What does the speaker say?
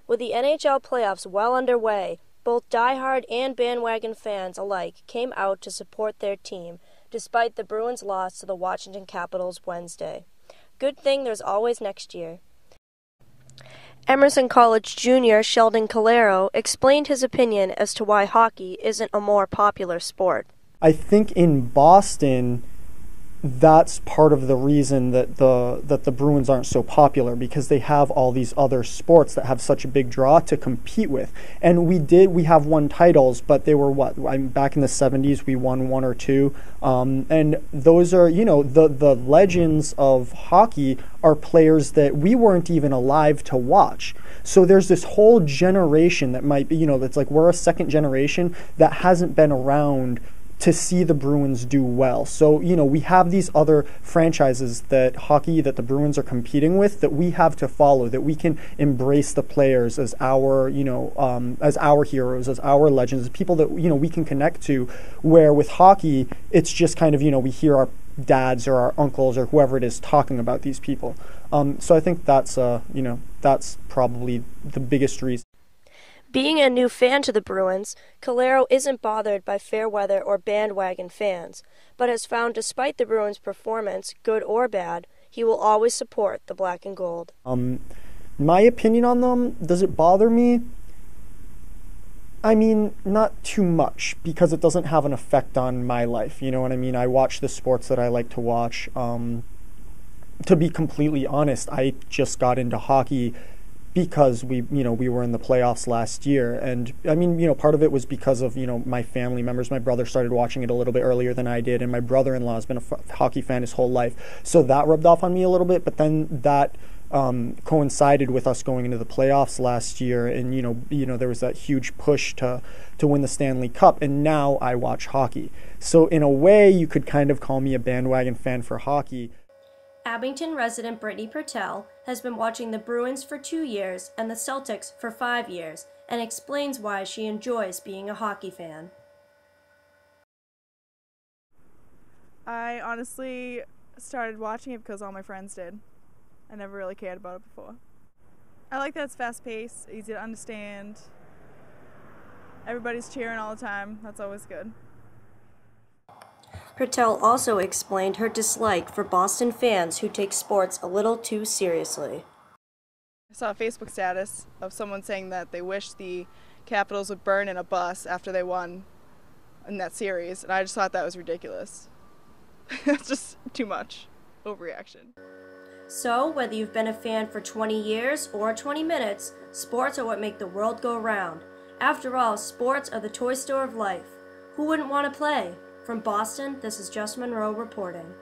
With the NHL playoffs well underway, both diehard and bandwagon fans alike came out to support their team, despite the Bruins' loss to the Washington Capitals Wednesday. Good thing there's always next year. Emerson College junior Sheldon Calero explained his opinion as to why hockey isn't a more popular sport. I think in Boston, that's part of the reason that the Bruins aren't so popular, because they have all these other sports that have such a big draw to compete with. And we have won titles, but they were back in the 70s we won one or two. And those are, the legends of hockey are players that we weren't even alive to watch. So there's this whole generation that might be, that's like we're a second generation that hasn't been around to see the Bruins do well. So, we have these other franchises that the Bruins are competing with that we have to follow, that we can embrace the players as our heroes, as our legends, as people that, we can connect to, where with hockey, it's just kind of, we hear our dads or our uncles or whoever it is talking about these people. So I think that's probably the biggest reason. Being a new fan to the Bruins, Calero isn't bothered by fair weather or bandwagon fans, but has found despite the Bruins' performance, good or bad, he will always support the black and gold. My opinion on them, does it bother me? I mean, not too much, because it doesn't have an effect on my life, you know what I mean? I watch the sports that I like to watch. To be completely honest, I just got into hockey because we were in the playoffs last year. And I mean, part of it was because of, my family members. My brother started watching it a little bit earlier than I did, and my brother-in-law has been a hockey fan his whole life. So that rubbed off on me a little bit, but then that coincided with us going into the playoffs last year, and there was that huge push to win the Stanley Cup, and now I watch hockey. So in a way, you could kind of call me a bandwagon fan for hockey. Abington resident Brittany Pertel has been watching the Bruins for 2 years and the Celtics for 5 years, and explains why she enjoys being a hockey fan. I honestly started watching it because all my friends did. I never really cared about it before. I like that it's fast-paced, easy to understand. Everybody's cheering all the time. That's always good. Pertel also explained her dislike for Boston fans who take sports a little too seriously. I saw a Facebook status of someone saying that they wish the Capitals would burn in a bus after they won in that series, and I just thought that was ridiculous. That's just too much. Overreaction. So, whether you've been a fan for 20 years or 20 minutes, sports are what make the world go round. After all, sports are the toy store of life. Who wouldn't want to play? From Boston, this is Just Monroe reporting.